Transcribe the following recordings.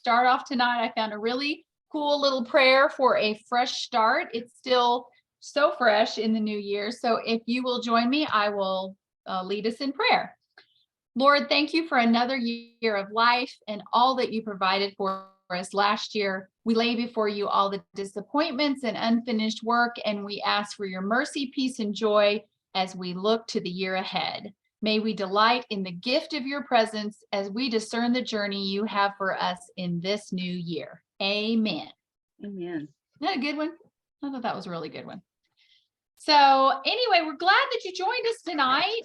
start off tonight. I found a really cool little prayer for a fresh start. It's still so fresh in the new year. So if you will join me, I will lead us in prayer. Lord, thank you for another year of life and all that you provided for us last year. We lay before you all the disappointments and unfinished work, and we ask for your mercy, peace, and joy as we look to the year ahead. May we delight in the gift of your presence as we discern the journey you have for us in this new year. Amen. Amen. Isn't that a good one? I thought that was a really good one. So anyway, we're glad that you joined us tonight.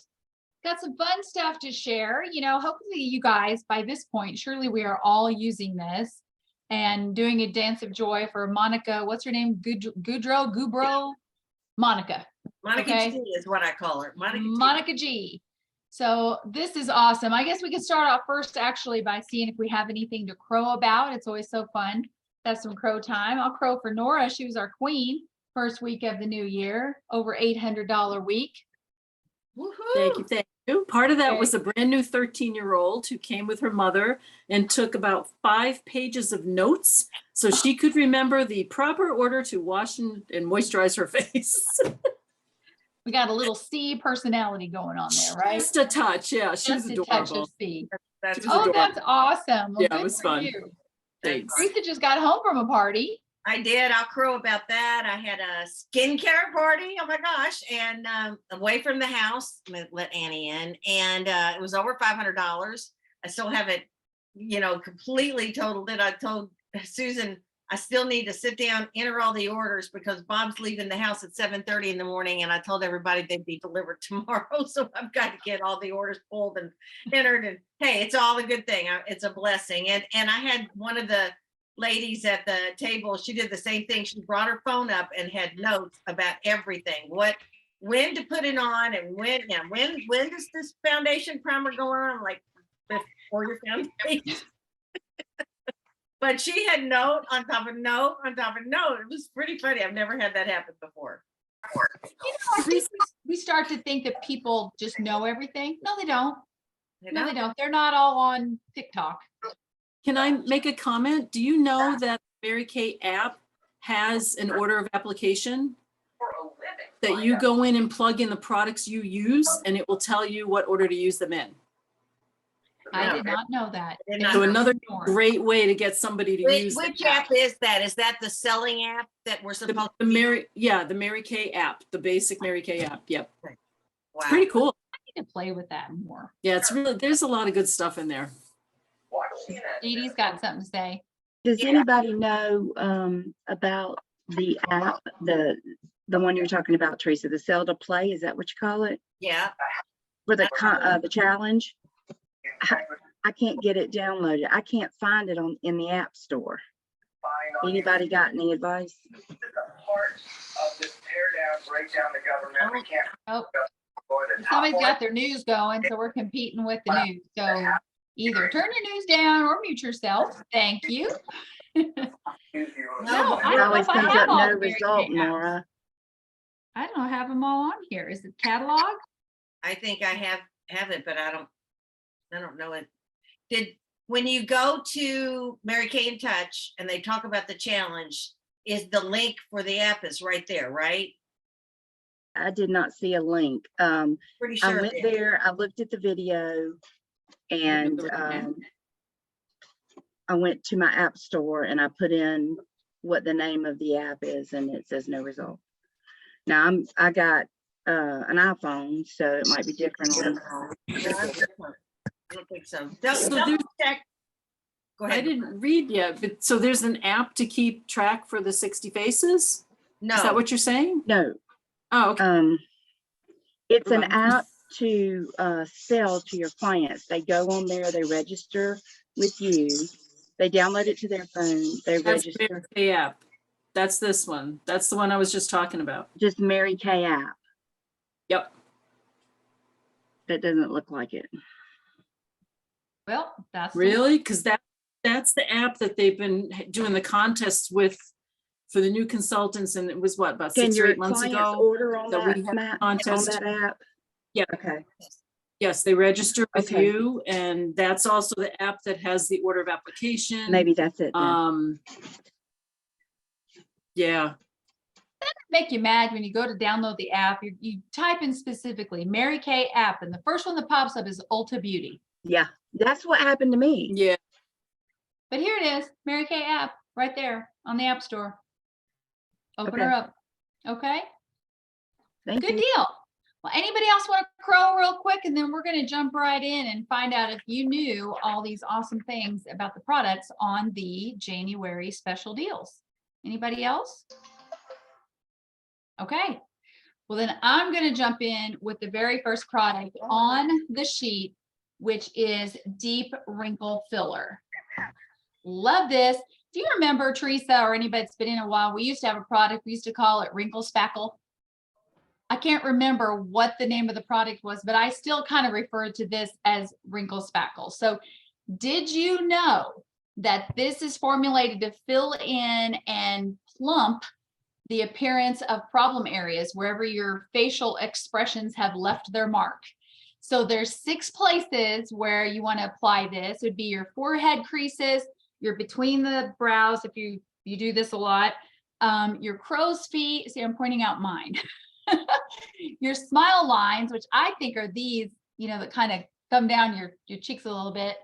Got some fun stuff to share. You know, hopefully you guys by this point, surely we are all using this and doing a dance of joy for Monica. What's her name? Gubro? Monica. Monica Okay. G is what I call her. Monica G. So this is awesome. I guess we could start off first actually by seeing if we have anything to crow about. It's always so fun. That's some crow time. I'll crow for Nora. She was our queen first week of the new year, over $800 week. Woohoo! Thank you. Thank you. Part of that Okay. was a brand new 13-year-old who came with her mother and took about 5 pages of notes so she could remember the proper order to wash and moisturize her face. We got a little C personality going on there, right? Just a touch. Yeah, she was Just a touch adorable. of C. That's She was Oh, adorable. that's awesome. Well, Yeah, it good was for fun. you. Thanks. Teresa just got home from a party. I did. I'll crow about that. I had a skincare party. Oh my gosh. And away from the house, let Annie in. And it was over $500. I still haven't, completely totaled it. I told Susan, I still need to sit down, enter all the orders because Bob's leaving the house at 7:30 in the morning. And I told everybody they'd be delivered tomorrow. So I've got to get all the orders pulled and entered. And hey, it's all a good thing. It's a blessing. And I had one of the ladies at the table, she did the same thing. She brought her phone up and had notes about everything, when to put it on and when does this foundation primer go on? I'm like, before your foundation. But she had note on top of note on top of note. It was pretty funny. I've never had that happen before. I think we start to think that people just know everything. No, they don't. No, they don't. They're not all on TikTok. Can I make a comment? Do you know that Mary Kay app has an order of application that you go in and plug in the products you use and it will tell you what order to use them in? I did not know that. So another great way to get somebody to use Which app is that? Is that the selling app that we're supposed the to the Mary Kay app, the basic Mary Kay app. Yep. Wow. It's pretty cool. I need to play with that more. Yeah, it's really, there's a lot of good stuff in there. Dee Dee's got something to say. Does anybody know about the app, the one you're talking about, Teresa, the Sell to Play? Is that what you call it? Yeah. For the challenge? I can't get it downloaded. I can't find it in the App Store. Anybody got any advice? Oh, somebody's got their news going, so we're competing with the news. So either turn your news down or mute yourself. Thank you. No, I It don't know always if I comes have up all no the Mary result, Kay apps. Nora. I don't have them all on here. Is it catalog? I think I have it, but I don't know it. When you go to Mary Kay in Touch and they talk about the challenge, is the link for the app is right there, right? I did not see a link. Pretty sure. I went there, I looked at the video, and I went to my App Store and I put in what the name of the app is, and it says no result. Now I got an iPhone, so it might be different. I don't think so. So Double check. Go I ahead. didn't read yet, but so there's an app to keep track for the 60 faces? No. Is that what you're saying? No, Oh, okay. it's an app to sell to your clients. They go on there, they register with you, they download it to their phone, they That's the register. Mary Kay app. That's this one. That's the one I was just talking about. Just Mary Kay app. Yep. That doesn't look like it. Well, that's Really? Because that's the app that they've been doing the contests with for the new consultants, and it was what, about Can 6 or your 8 months clients ago? order on that that we had map, on contest. that app? Yeah. Okay. Yes, they register with Okay. you, and that's also the app that has the order of application. Maybe that's it then. Yeah, Make you mad when you go to download the app, you type in specifically Mary Kay app, and the first one that pops up is Ulta Beauty. Yeah, that's what happened to me. yeah. But here it is, Mary Kay app, right there on the App Store. Open Okay. her up. Okay, Thank good you. deal. Well, anybody else want to crow real quick, and then we're going to jump right in and find out if you knew all these awesome things about the products on the January special deals. Anybody else? Okay. Well, then I'm going to jump in with the very first product on the sheet, which is Deep Wrinkle Filler. Love this. Do you remember, Teresa, or anybody that's been in a while, we used to have a product, we used to call it Wrinkle Spackle. I can't remember what the name of the product was, but I still kind of referred to this as Wrinkle Spackle. So did you know that this is formulated to fill in and plump the appearance of problem areas wherever your facial expressions have left their mark? So there's 6 places where you want to apply this. It would be your forehead creases, your between the brows, if you do this a lot, your crow's feet. See, I'm pointing out mine. Your smile lines, which I think are these, that kind of come down your cheeks a little bit,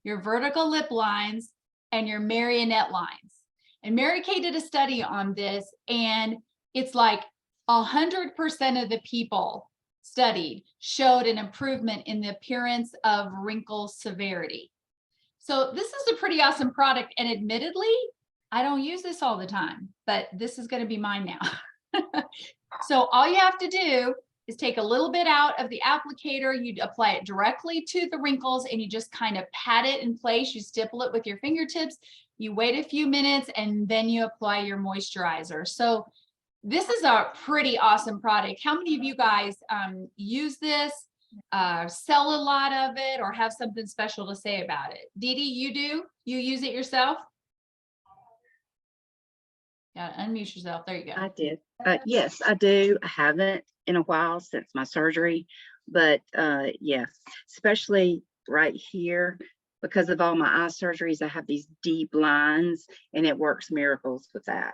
your vertical lip lines, and your marionette lines. And Mary Kay did a study on this, and it's like 100% of the people studied showed an improvement in the appearance of wrinkle severity. So this is a pretty awesome product. And admittedly, I don't use this all the time, but this is going to be mine now. So all you have to do is take a little bit out of the applicator. You apply it directly to the wrinkles, and you just kind of pat it in place. You stipple it with your fingertips. You wait a few minutes, and then you apply your moisturizer. So this is a pretty awesome product. How many of you guys use this, sell a lot of it, or have something special to say about it? Dee Dee, you do? You use it yourself? Yeah, unmute yourself. There you go. I did. Yes, I do. I haven't in a while since my surgery, but yes, especially right here because of all my eye surgeries, I have these deep lines, and it works miracles with that.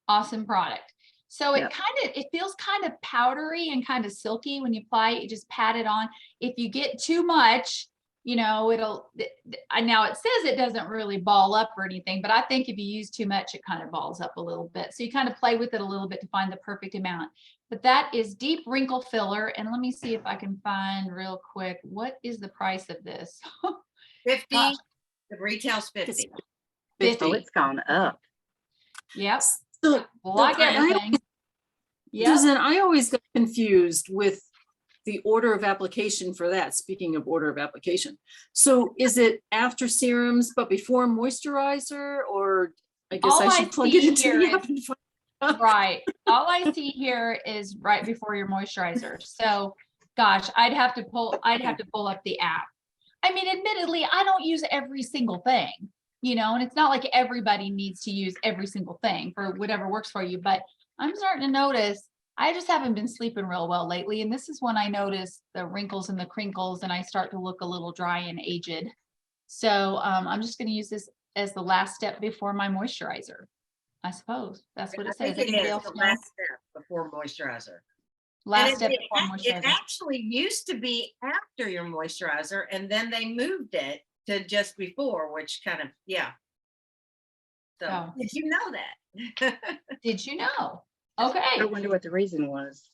Awesome product. So Yep. it feels kind of powdery and kind of silky when you apply it. You just pat it on. If you get too much, now it says it doesn't really ball up or anything, but I think if you use too much, it kind of balls up a little bit. So you kind of play with it a little bit to find the perfect amount. But that is Deep Wrinkle Filler. And let me see if I can find real quick, what is the price of this? 50, Gosh. the retail's 50. 50. Oh, it's gone up. Yep. So, Like everything. Yep. Susan, I always got confused with the order of application for that. Speaking of order of application. So is it after serums, but before moisturizer, or I guess All I I should plug see it into here the is- app and find- Right. All I see here is right before your moisturizer. So gosh, I'd have to pull up the app. I mean, admittedly, I don't use every single thing, and it's not like everybody needs to use every single thing for whatever works for you, but I'm starting to notice I just haven't been sleeping real well lately. And this is when I notice the wrinkles and the crinkles, and I start to look a little dry and aged. So I'm just going to use this as the last step before my moisturizer. I suppose that's what I it says. think it Anybody is else the know? last step before moisturizer. Last And step it, before it moisturizer. actually used to be after your moisturizer, and then they moved it to just before, which kind of, yeah. So Oh. did you know that? Did you know? I Okay. wonder what the reason was.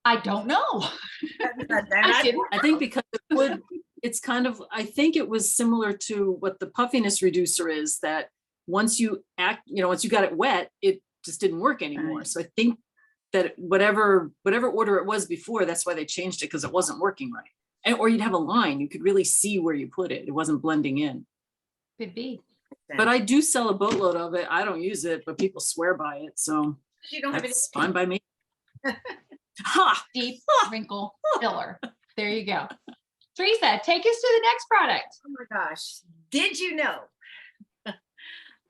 I don't know. I didn't. I think because it's kind of, I think it was similar to what the puffiness reducer is, that once you once you got it wet, it just didn't work anymore. Right. So I think that whatever order it was before, that's why they changed it, because it wasn't working right. Or you'd have a line, you could really see where you put it. It wasn't blending in. Could be. But I do sell a boatload of it. I don't use it, but people swear by it. So You don't have any. that's fine by me. Ha! Deep Wrinkle Filler. There you go. Teresa, take us to the next product. Oh my gosh. Did you know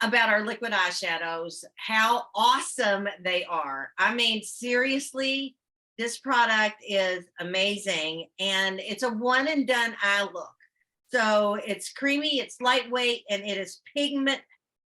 about our liquid eyeshadows, how awesome they are? I mean, seriously, This product is amazing, and it's a one and done eye look. So it's creamy, it's lightweight, and it is pigment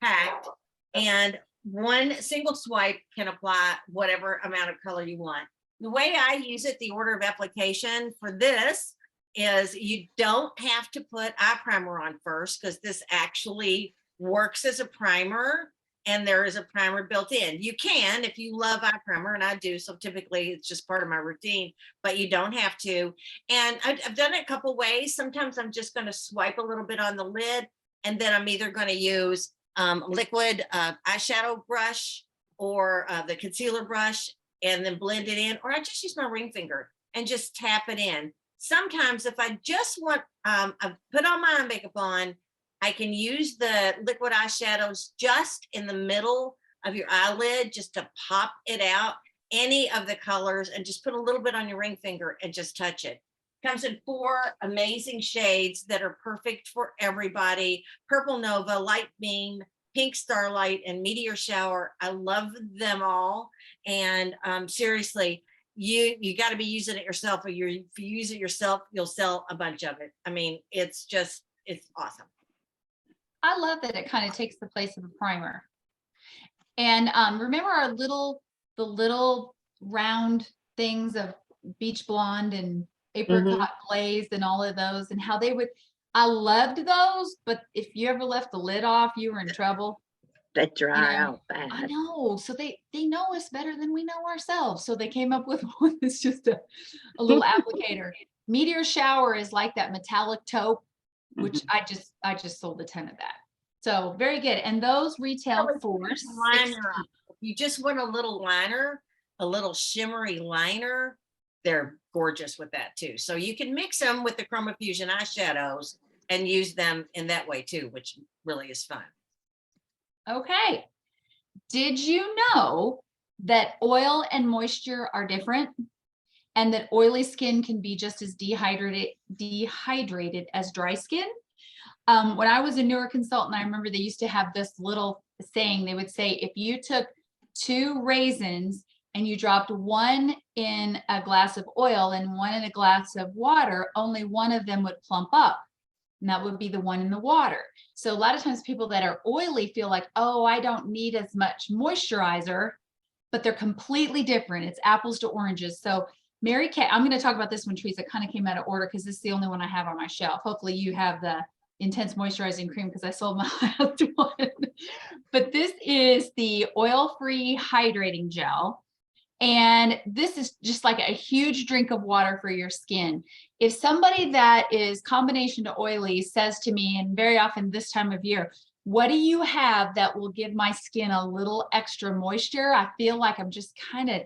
packed. And one single swipe can apply whatever amount of color you want. The way I use it, the order of application for this is you don't have to put eye primer on first, because this actually works as a primer, and there is a primer built in. You can, if you love eye primer, and I do, so typically it's just part of my routine, but you don't have to. And I've done it a couple ways. Sometimes I'm just going to swipe a little bit on the lid, and then I'm either going to use liquid eyeshadow brush or the concealer brush, and then blend it in, or I just use my ring finger and just tap it in. Sometimes if I just want, I put on my eye makeup on, I can use the liquid eyeshadows just in the middle of your eyelid, just to pop it out, any of the colors, and just put a little bit on your ring finger and just touch it. Comes in 4 amazing shades that are perfect for everybody. Purple Nova, Light Beam, Pink Starlight, and Meteor Shower. I love them all. And seriously, you got to be using it yourself, or if you use it yourself, you'll sell a bunch of it. I mean, it's awesome. I love that it kind of takes the place of a primer. And remember the little round things of Beach Blonde and Apricot Glaze and all of those, and how I loved those, but if you ever left the lid off, you were in trouble. They dry know, out fast. I know. So they know us better than we know ourselves. So they came up with one that's just a little applicator. Meteor Shower is like that metallic taupe, which I just sold a ton of that. So very good. And those retail for Liner. If you just want a little liner, a little shimmery liner, they're gorgeous with that too. So you can mix them with the Chroma Fusion eyeshadows and use them in that way too, which really is fun. Okay. Did you know that oil and moisture are different, and that oily skin can be just as dehydrated as dry skin? When I was a newer consultant, I remember they used to have this little saying. They would say, if you took 2 raisins and you dropped one in a glass of oil and one in a glass of water, only one of them would plump up. And that would be the one in the water. So a lot of times people that are oily feel like, oh, I don't need as much moisturizer, but they're completely different. It's apples to oranges. So Mary Kay, I'm going to talk about this one, Teresa. It kind of came out of order because this is the only one I have on my shelf. Hopefully you have the Intense Moisturizing Cream, because I sold my last one. But this is the oil-free hydrating gel. And this is just like a huge drink of water for your skin. If somebody that is combination to oily says to me, and very often this time of year, what do you have that will give my skin a little extra moisture? I feel like I'm just kind of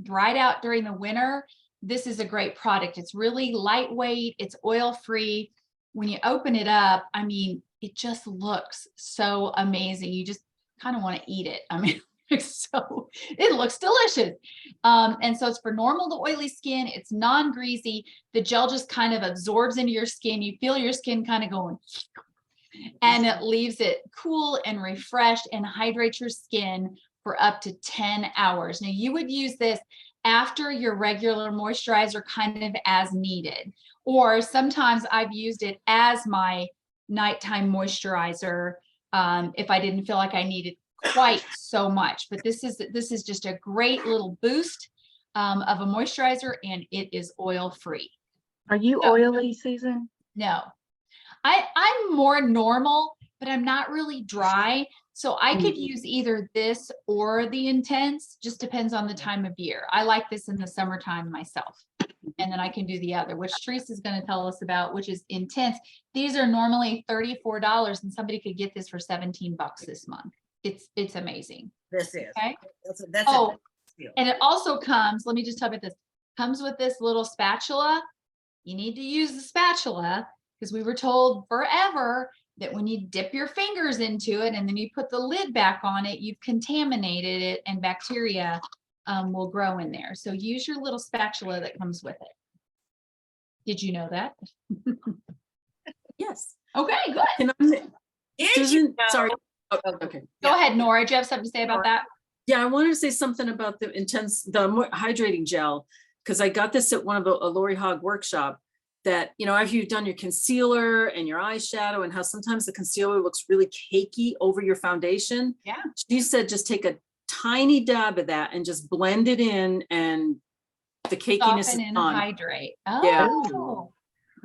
dried out during the winter. This is a great product. It's really lightweight. It's oil-free. When you open it up, I mean, it just looks so amazing. You just kind of want to eat it. I mean, so it looks delicious. And so it's for normal to oily skin. It's non-greasy. The gel just kind of absorbs into your skin. You feel your skin kind of going, and it leaves it cool and refreshed and hydrates your skin for up to 10 hours. Now you would use this after your regular moisturizer, kind of as needed. Or sometimes I've used it as my nighttime moisturizer if I didn't feel like I needed quite so much. But this is just a great little boost of a moisturizer, and it is oil free. Are you oily, Susan? No, I'm more normal, but I'm not really dry. So I could use either this or the Intense, just depends on the time of year. I like this in the summertime myself. And then I can do the other, which Teresa is going to tell us about, which is Intense. These are normally $34, and somebody could get this for $17 this month. It's amazing. This is. Okay. That's Oh, a deal. and it also comes, let me just tell you this, comes with this little spatula. You need to use the spatula because we were told forever that when you dip your fingers into it and then you put the lid back on it, you've contaminated it and bacteria will grow in there. So use your little spatula that comes with it. Did you know that? Yes. Okay, good. Can I, Did you Susan, know- sorry. Oh, okay. Go ahead, Nora. Do you have something to say about that? Yeah, I wanted to say something about the hydrating gel, because I got this at one of a Lori Hogg workshop, that, you know, after you've done your concealer and your eyeshadow, and how sometimes the concealer looks really cakey over your foundation. Yeah. She said, just take a tiny dab of that and just blend it in, and the cakiness is Soften and gone. hydrate. Yeah. Oh,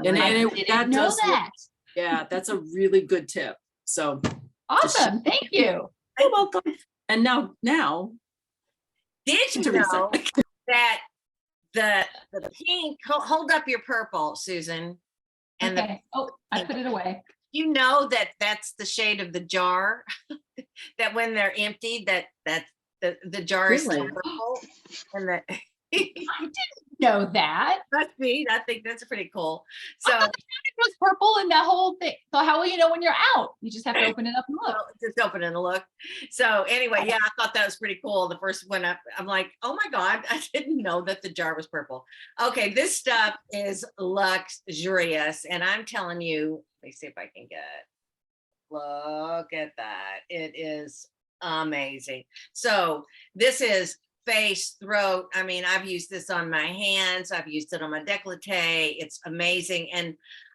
And I it- didn't that know does look- that. Yeah, that's a really good tip. So Awesome. Thank you. you're welcome. And now, Did you Teresa. know that the pink, hold up your purple, Susan. And Okay. Oh, I put it away. you know that that's the shade of the jar, that when they're emptied, that's the jar is still Really? purple. And that I didn't know that. that's neat. I think that's pretty cool. I So thought it was purple and that whole thing. So how will you know when you're out? You just have to open it up and look. well, just open and look. So anyway, yeah, I thought that was pretty cool. The first one I'm like, oh my God, I didn't know that the jar was purple. Okay, this stuff is luxurious. And I'm telling you, let me see if I can get, look at that. It is amazing. So this is face, throat. I mean, I've used this on my hands. I've used it on my décolleté. It's amazing. And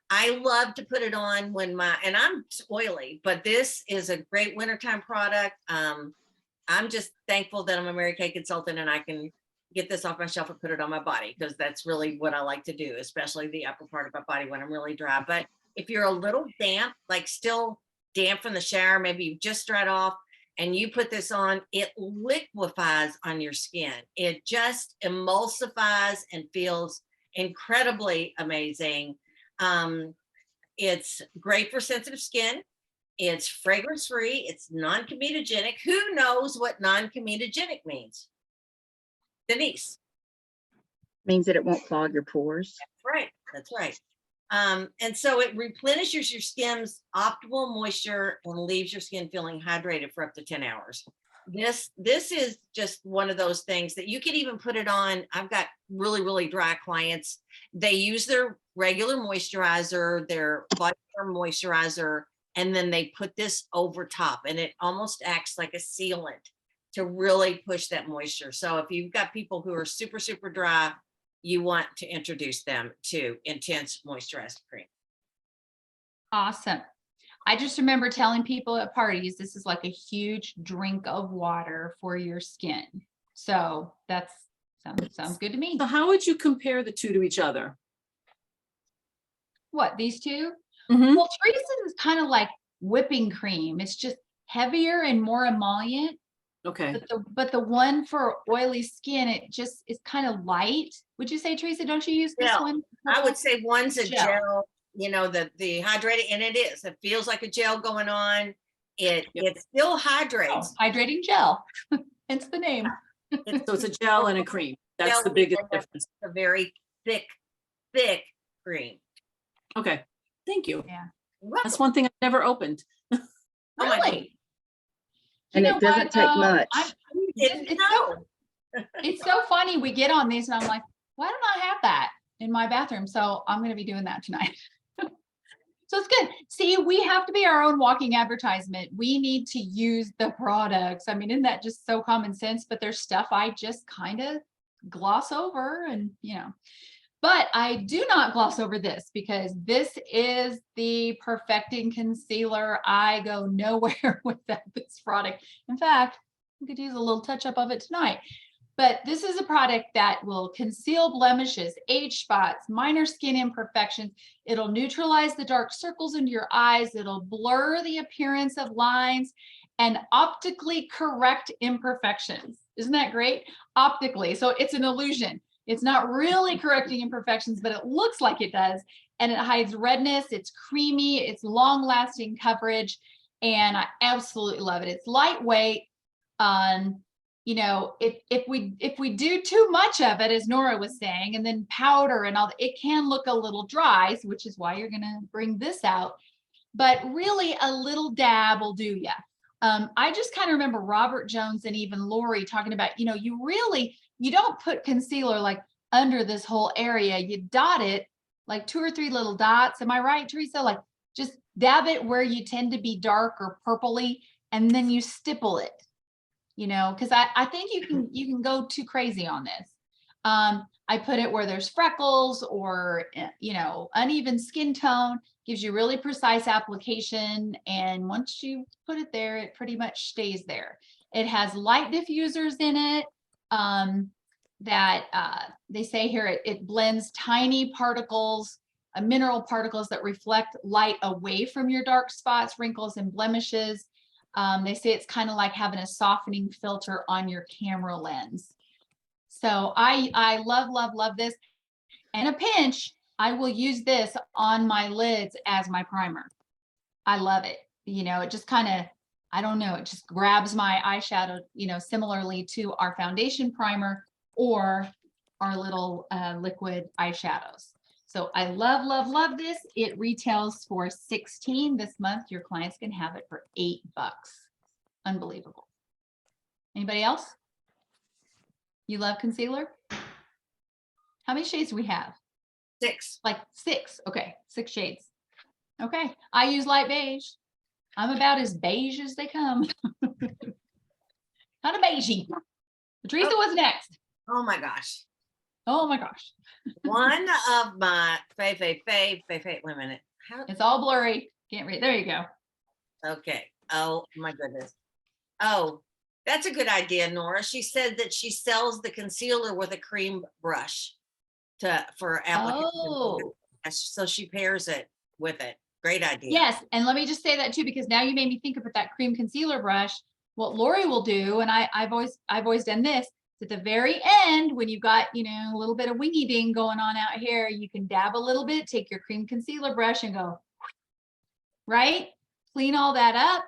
I love to put it on when and I'm oily, but this is a great wintertime product. I'm just thankful that I'm a Mary Kay consultant and I can get this off my shelf and put it on my body, because that's really what I like to do, especially the upper part of my body when I'm really dry. But if you're a little damp, like still damp from the shower, maybe you just dried off, and you put this on, it liquefies on your skin. It just emulsifies and feels incredibly amazing. It's great for sensitive skin. It's fragrance free. It's non-comedogenic. Who knows what non-comedogenic means? Denise. Means that it won't clog your pores. Right. That's right. And so it replenishes your skin's optimal moisture and leaves your skin feeling hydrated for up to 10 hours. This is just one of those things that you can even put it on. I've got really, really dry clients. They use their regular moisturizer, their body care moisturizer, and then they put this over top, and it almost acts like a sealant to really push that moisture. So if you've got people who are super, super dry, you want to introduce them to Intense Moisturized Cream. Awesome. I just remember telling people at parties, this is like a huge drink of water for your skin. So that's sounds good to me. so how would you compare the two to each other? What, these two? Mhm. Well, Teresa's is kind of like whipping cream. It's just heavier and more emollient. Okay. But the one for oily skin, it just is kind of light. Would you say, Teresa, don't you use this Yeah, one? I would say one's a Gel. gel, you know, the hydrated, and it is. It feels like a gel going on. It still Oh, hydrates. hydrating gel. Hence the name. So it's a gel and a cream. That's Gel the biggest and a- difference. A very thick cream. Okay. Thank you. Yeah. That's one thing I've never opened. Oh my Really? And You it know doesn't what, take though? much. Didn't It's know. It's so funny. We get on these and I'm like, why don't I have that in my bathroom? So I'm going to be doing that tonight. So it's good. See, we have to be our own walking advertisement. We need to use the products. I mean, isn't that just so common sense? But there's stuff I just kind of gloss over and, but I do not gloss over this, because this is the perfecting concealer. I go nowhere without this product. In fact, we could use a little touch up of it tonight. But this is a product that will conceal blemishes, age spots, minor skin imperfections. It'll neutralize the dark circles under your eyes. It'll blur the appearance of lines and optically correct imperfections. Isn't that great? Optically. So it's an illusion. It's not really correcting imperfections, but it looks like it does. And it hides redness. It's creamy. It's long-lasting coverage. And I absolutely love it. It's lightweight. If we do too much of it, as Nora was saying, and then powder and all, it can look a little dry, which is why you're going to bring this out. But really, a little dab will do ya. I just kind of remember Robert Jones and even Lori talking about, you don't put concealer like under this whole area. You dot it like 2 or 3 little dots. Am I right, Teresa? Like just dab it where you tend to be dark or purpley, and then you stipple it. Because I think you can go too crazy on this. I put it where there's freckles or, you know, uneven skin tone, gives you really precise application. And once you put it there, it pretty much stays there. It has light diffusers in it. They say here it blends tiny particles, mineral particles that reflect light away from your dark spots, wrinkles, and blemishes. They say it's kind of like having a softening filter on your camera lens. So I love this. And a pinch, I will use this on my lids as my primer. I love it. You know, it just kind of, I don't know, it just grabs my eyeshadow, you know, similarly to our foundation primer or our little liquid eyeshadows. So I love this. It retails for $16 this month. Your clients can have it for $8. Unbelievable. Anybody else? You love concealer? How many shades do we have? 6. Like 6. Okay, 6 shades. Okay, I use light beige. I'm about as beige as they come. Kind of beigey. Teresa, what's next? Oh my gosh. Oh my gosh, One of my wait a minute. How, it's all blurry. Can't read. There you go. okay. Oh my goodness. Oh, that's a good idea, Nora. She said that she sells the concealer with a cream brush for application. Oh, So she pairs it with it. Great idea. yes. And let me just say that too, because now you made me think about that cream concealer brush. What Lori will do, and I've always done this, at the very end, when you've got, you know, a little bit of wingy ding going on out here, you can dab a little bit, take your cream concealer brush and go, right? Clean all that up.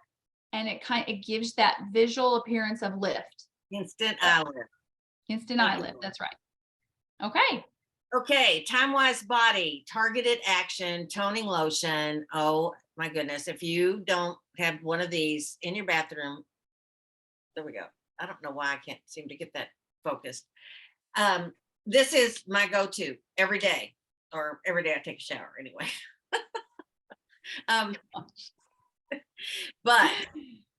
And it gives that visual appearance of lift. Instant eye lift. Instant eye lift. That's right. Okay. Okay, Time Wise Body, targeted action, toning lotion. Oh my goodness. If you don't have one of these in your bathroom, there we go. I don't know why I can't seem to get that focused. This is my go-to every day, or every day I take a shower anyway. But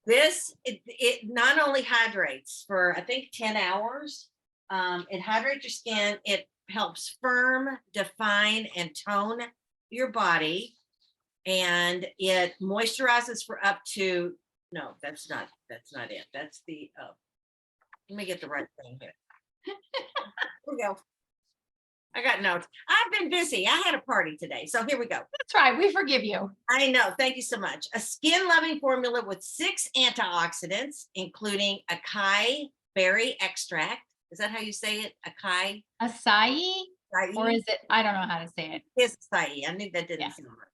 this, it not only hydrates for, I think, 10 hours, it hydrates your skin. It helps firm, define, and tone your body. And it moisturizes for up to, no, that's not it. That's the, let me get the right thing here. Here we go. I got notes. I've been busy. I had a party today. So here we go. That's right. We forgive you. I know. Thank you so much. A skin loving formula with 6 antioxidants, including acai berry extract. Is that how you say it? Acai? Acai? Or Acai? is it? I don't know how to say it. It's acai. I knew that didn't Yeah. sound right.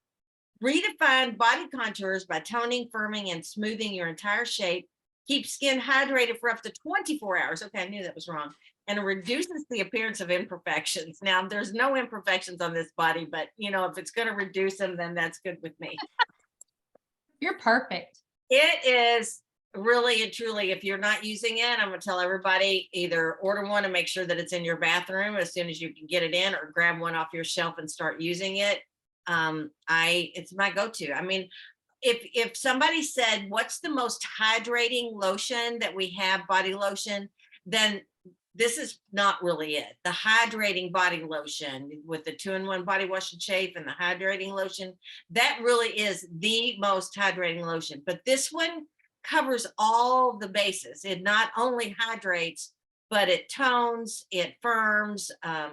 Redefine body contours by toning, firming, and smoothing your entire shape. Keep skin hydrated for up to 24 hours. Okay, I knew that was wrong. And it reduces the appearance of imperfections. Now, there's no imperfections on this body, but you know, if it's going to reduce them, then that's good with me. You're perfect. It is really and truly, if you're not using it, I'm going to tell everybody, either order one and make sure that it's in your bathroom as soon as you can get it in, or grab one off your shelf and start using it. It's my go-to. I mean, if somebody said, what's the most hydrating lotion that we have, body lotion, then this is not really it. The hydrating body lotion with the 2-in-1 body wash and shave and the hydrating lotion, that really is the most hydrating lotion. But this one covers all the bases. It not only hydrates, but it tones, it firms,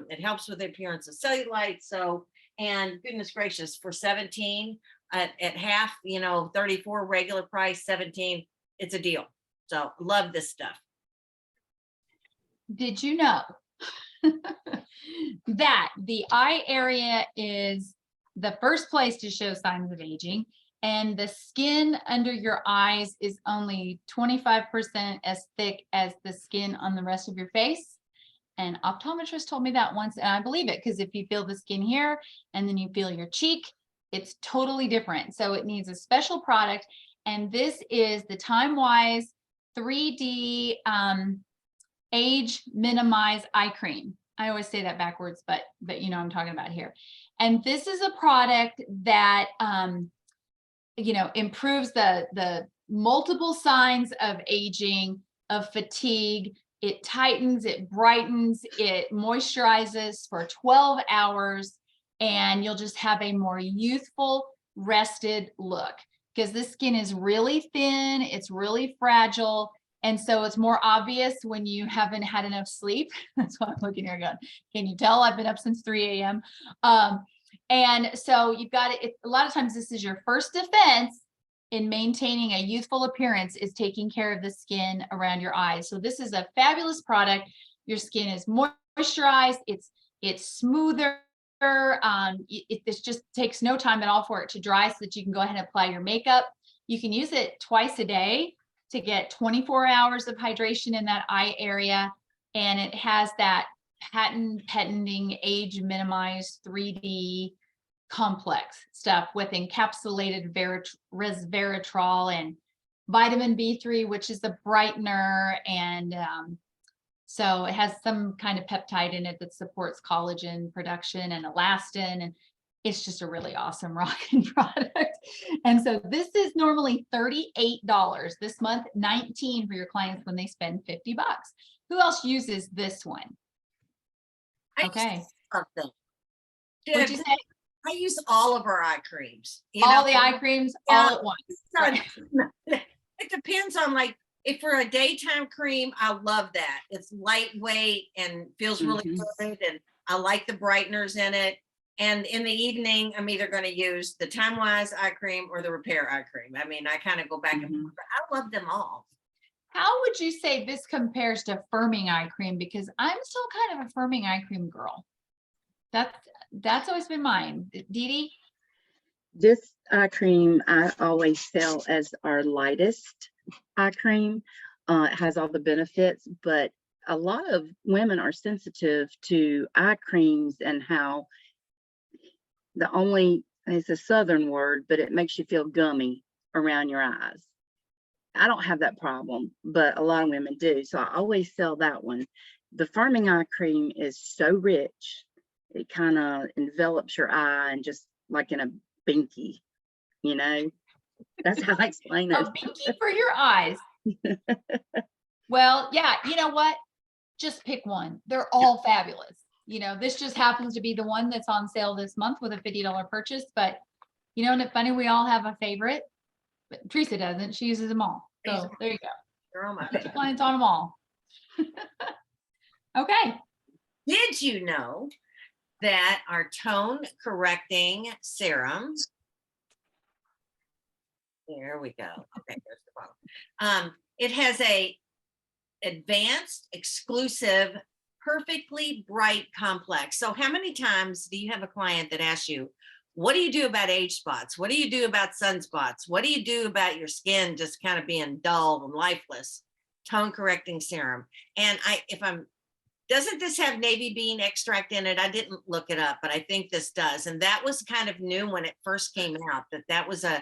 it helps with the appearance of cellulite. So, and goodness gracious, for 17 at half, you know, 34 regular price, 17, it's a deal. So love this stuff. Did you know that the eye area is the first place to show signs of aging, and the skin under your eyes is only 25% as thick as the skin on the rest of your face? An optometrist told me that once, and I believe it, because if you feel the skin here and then you feel your cheek, it's totally different. So it needs a special product. And this is the Time Wise 3D Age Minimize Eye Cream. I always say that backwards, but you know what I'm talking about here. And this is a product that you know, improves the multiple signs of aging, of fatigue. It tightens, it brightens, it moisturizes for 12 hours, and you'll just have a more youthful, rested look. Because this skin is really thin, it's really fragile, and so it's more obvious when you haven't had enough sleep. That's why I'm looking here going, can you tell I've been up since 3 a.m.? And so you've got it. A lot of times this is your first defense in maintaining a youthful appearance, is taking care of the skin around your eyes. So this is a fabulous product. Your skin is moisturized. It's smoother. This just takes no time at all for it to dry, so that you can go ahead and apply your makeup. You can use it twice a day to get 24 hours of hydration in that eye area. And it has that patent pending age minimized 3D complex stuff with encapsulated resveratrol and vitamin B3, which is the brightener. And so it has some kind of peptide in it that supports collagen production and elastin. And it's just a really awesome rocking product. And so this is normally $38 this month, $19 for your clients when they spend $50. Who else uses this one? I Okay. use something. What'd you say? I use all of our eye creams. You All know? the eye creams Yeah. all at once. Right. It depends on, like, if for a daytime cream, I love that. It's lightweight and feels really good. And I like the brighteners in it. And in the evening, I'm either going to use the Time Wise eye cream or the Repair eye cream. I mean, I kind of go back and forth, but I love them all. How would you say this compares to firming eye cream? Because I'm still kind of a firming eye cream girl. That's always been mine. Dee Dee? This eye cream I always sell as our lightest eye cream. It has all the benefits, but a lot of women are sensitive to eye creams and how it's a Southern word, but it makes you feel gummy around your eyes. I don't have that problem, but a lot of women do. So I always sell that one. The firming eye cream is so rich. It kind of envelops your eye and just like in a binky, you know, that's how I explain A it. binky for your eyes. Well, yeah, you know what? Just pick one. They're all fabulous. You know, this just happens to be the one that's on sale this month with a $50 purchase. But you know, isn't it funny? We all have a favorite, but Teresa doesn't. She uses them all. So there you go. They're all my Put your favorite. clients on them all. Okay. Did you know that our tone correcting serum, here we go. Okay, there's the bottle. It has a advanced, exclusive, perfectly bright complex. So how many times do you have a client that asks you, what do you do about age spots? What do you do about sunspots? What do you do about your skin just kind of being dull and lifeless? Tone correcting serum. And doesn't this have navy bean extract in it? I didn't look it up, but I think this does. And that was kind of new when it first came out, that was a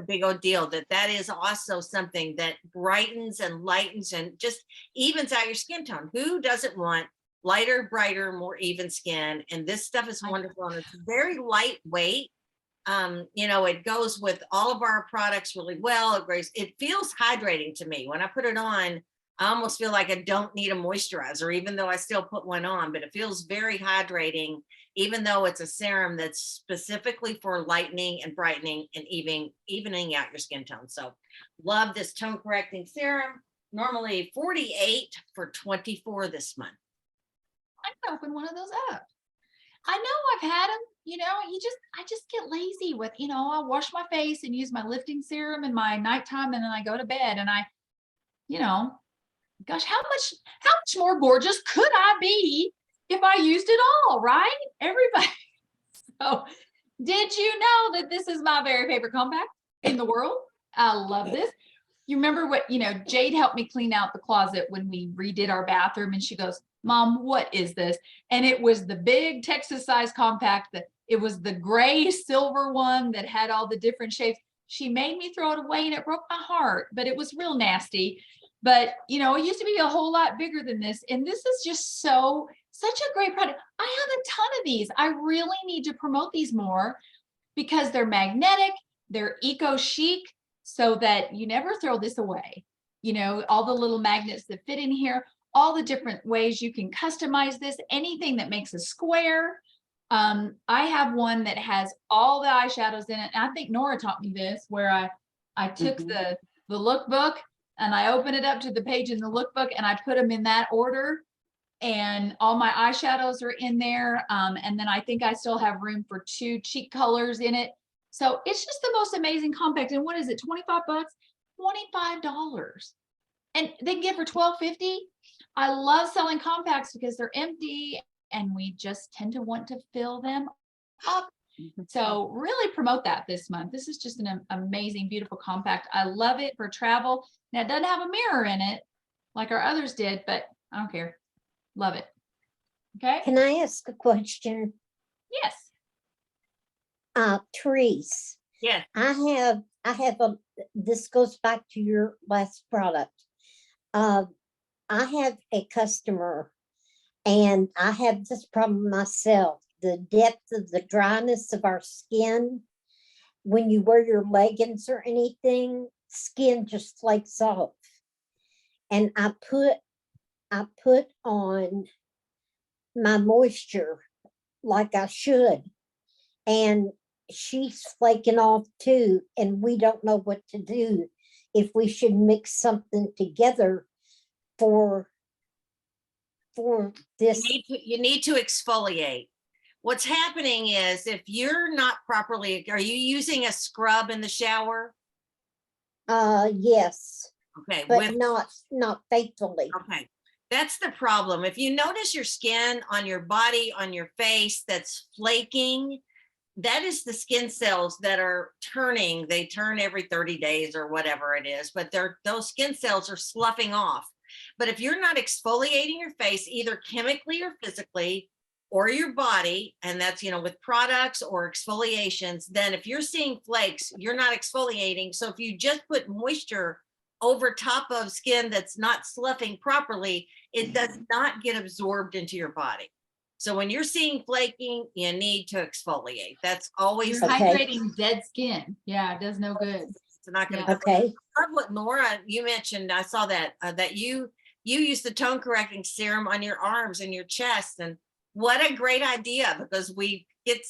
big old deal, that is also something that brightens and lightens and just evens out your skin tone. Who doesn't want lighter, brighter, more even skin? And this stuff is wonderful, and it's very lightweight. You know, it goes with all of our products really well. It feels hydrating to me. When I put it on, I almost feel like I don't need a moisturizer, even though I still put one on, but it feels very hydrating, even though it's a serum that's specifically for lightening and brightening and evening out your skin tone. So love this tone correcting serum. Normally $48 for $24 this month. I'm gonna open one of those up. I know I've had them, you know, I just get lazy with, you know, I'll wash my face and use my lifting serum in my nighttime, and then I go to bed, and you know, gosh, how much more gorgeous could I be if I used it all, right? Everybody. So did you know that this is my very favorite compact in the world? I love this. You remember what, you know, Jade helped me clean out the closet when we redid our bathroom, and she goes, Mom, what is this? And it was the big Texas size compact, it was the gray silver one that had all the different shapes. She made me throw it away, and it broke my heart, but it was real nasty. But, you know, it used to be a whole lot bigger than this. And this is just such a great product. I have a ton of these. I really need to promote these more because they're magnetic, they're eco chic, so that you never throw this away. You know, all the little magnets that fit in here. all the different ways you can customize this, anything that makes a square. I have one that has all the eyeshadows in it. And I think Nora taught me this, where I took Mhm. the lookbook and I opened it up to the page in the lookbook and I put them in that order. And all my eyeshadows are in there. And then I think I still have room for 2 cheek colors in it. So it's just the most amazing compact. And what is it, 25 bucks? $25. And they can get for $12.50. I love selling compacts because they're empty and we just tend to want to fill them up. Mhm. So really promote that this month. This is just an amazing, beautiful compact. I love it for travel. Now it doesn't have a mirror in it like our others did, but I don't care. Love it. Okay. Can I ask a question? Yes. Therese, Yes. I have this goes back to your last product. I have a customer and I have this problem myself, the depth of the dryness of our skin. When you wear your leggings or anything, skin just flakes off. And I put on my moisture like I should. And she's flaking off too. And we don't know what to do, if we should mix something together for this. You need to exfoliate. What's happening is, if you're not properly, are you using a scrub in the shower? Yes, Okay, but not faithfully. okay. That's the problem. If you notice your skin on your body, on your face, that's flaking, that is the skin cells that are turning. They turn every 30 days or whatever it is, but those skin cells are sloughing off. But if you're not exfoliating your face, either chemically or physically, or your body, and that's, with products or exfoliations, then if you're seeing flakes, you're not exfoliating. So if you just put moisture over top of skin that's not sloughing properly, it does not get absorbed into your body. So when you're seeing flaking, you need to exfoliate. That's always, You're Okay. hydrating dead skin. Yeah, it does no good. it's not going to. Yeah. Okay, I love what Nora, you mentioned. I saw that that you use the tone correcting serum on your arms and your chest, and what a great idea, because we get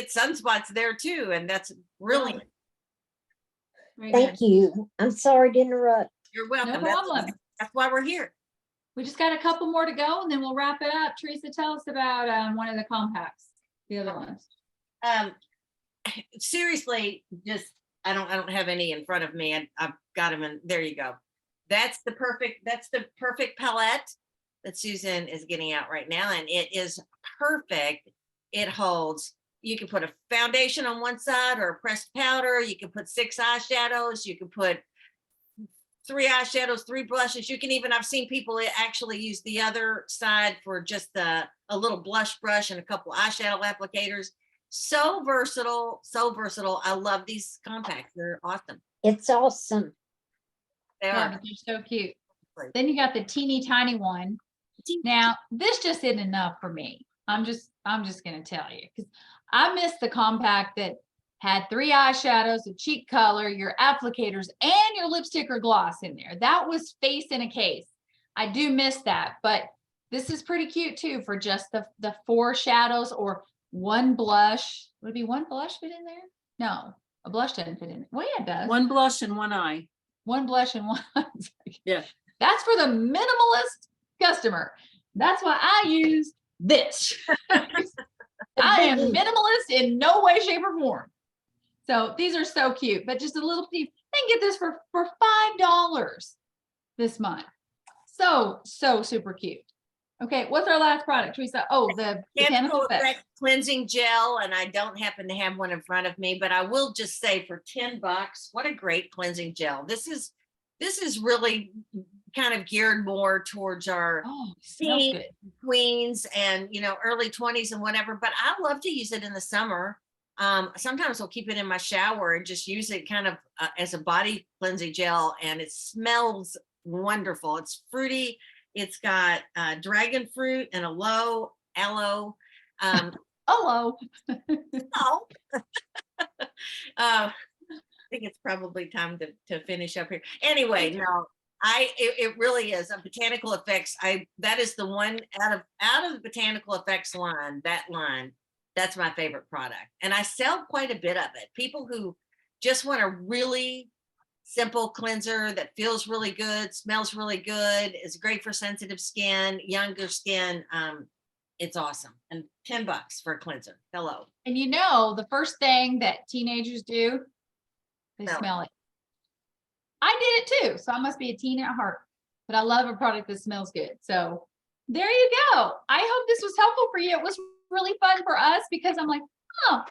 sunspots there too, and that's really, Very good. thank you. I'm sorry to interrupt. you're welcome. No problem. That's why we're here. We just got a couple more to go and then we'll wrap it up. Teresa, tell us about one of the compacts, the other ones. Seriously, just I don't have any in front of me. I've got them in. There you go. That's the perfect palette that Susan is getting out right now, and it is perfect. It holds. You can put a foundation on one side or a pressed powder. You can put 6 eyeshadows. You can put 3 eyeshadows, 3 blushes. You can even, I've seen people actually use the other side for just a little blush brush and a couple eyeshadow applicators. So versatile, so versatile. I love these compacts. They're awesome. It's awesome. They Yeah, are. but they're so cute. Right. Then you got the teeny tiny one. Now, this just isn't enough for me. I'm just gonna tell you, because I missed the compact that had 3 eyeshadows, a cheek color, your applicators, and your lipstick or gloss in there. That was face in a case. I do miss that, but this is pretty cute too, for just the 4 shadows or 1 blush. Would it be 1 blush fit in there? No, a blush doesn't fit in there. Well, yeah, it does. One blush and one eye. 1 blush and 1. Yeah. That's for the minimalist customer. That's why I use this. I am minimalist in no way, shape, or form. So these are so cute, but just a little piece. They can get this for $5 this month. So super cute. Okay, what's our last product, Teresa? Oh, the Chemical Botanical Effects. Effect cleansing gel, and I don't happen to have one in front of me, but I will just say, for $10, what a great cleansing gel. This is really kind of geared more towards our Oh, smells Teen good. queens and early 20s and whatever, but I love to use it in the summer. Sometimes I'll keep it in my shower and just use it kind of as a body cleansing gel, and it smells wonderful. It's fruity. It's got dragon fruit and aloe. Hello. Oh. I think it's probably time to finish up here. Anyway, no, It really is. Botanical Effects. That is the one out of the Botanical Effects line, that line, that's my favorite product. And I sell quite a bit of it. People who just want a really simple cleanser that feels really good, smells really good, is great for sensitive skin, younger skin. It's awesome. And $10 for a cleanser. Hello. And you know, the first thing that teenagers do, they Smell it. smell it. I did it too, so I must be a teen at heart, but I love a product that smells good. So there you go. I hope this was helpful for you. It was really fun for us because I'm like, oh,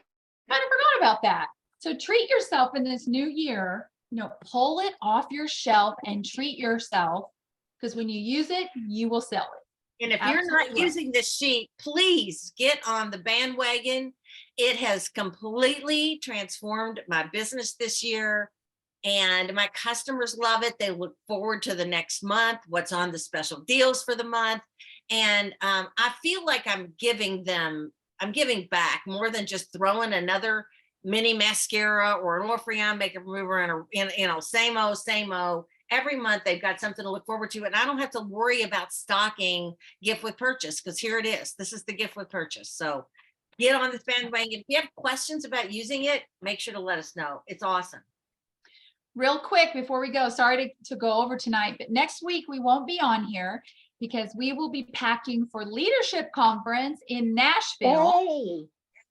kind of forgot about that. So treat yourself in this new year, pull it off your shelf and treat yourself, because when you use it, you will sell it. And if you're not Absolutely. using this sheet, please get on the bandwagon. It has completely transformed my business this year. And my customers love it. They look forward to the next month, what's on the special deals for the month. And I feel like I'm giving back more than just throwing another mini mascara or an Orpheon makeup remover in same old. Every month they've got something to look forward to, and I don't have to worry about stocking gift with purchase, because here it is. This is the gift with purchase. So get on this bandwagon. If you have questions about using it, make sure to let us know. It's awesome. Real quick before we go, sorry to go over tonight, but next week we won't be on here because we will be packing for Leadership Conference in Nashville. Hey,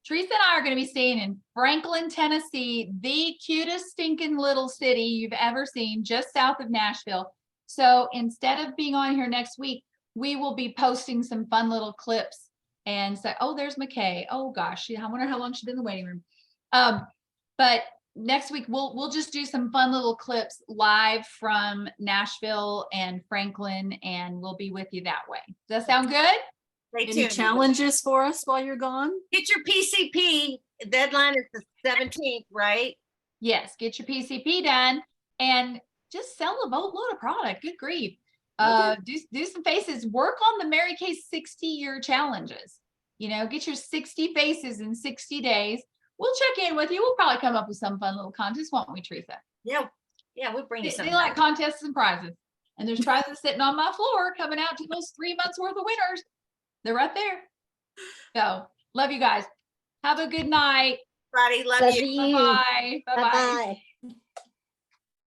Teresa and I are going to be staying in Franklin, Tennessee, the cutest stinking little city you've ever seen, just south of Nashville. So instead of being on here next week, we will be posting some fun little clips and say, oh, there's McKay. Oh gosh, I wonder how long she's been in the waiting room. But next week we'll just do some fun little clips live from Nashville and Franklin, and we'll be with you that way. Does that sound good? Stay Any tuned. challenges for us while you're gone? Get your PCP. Deadline is the 17th, right? Yes, get your PCP done and just sell a boatload of product. Good grief. Do some faces, work on the Mary Kay 60-year challenges. Get your 60 faces in 60 days. We'll check in with you. We'll probably come up with some fun little contests, won't we, Teresa? Yeah, we'll bring you They something. like contests and prizes. And there's prizes sitting on my floor coming out to those 3 months worth of winners. They're right there. So love you guys. Have a good night. Everybody, love love you. you. Bye-bye. Bye-bye. Bye-bye.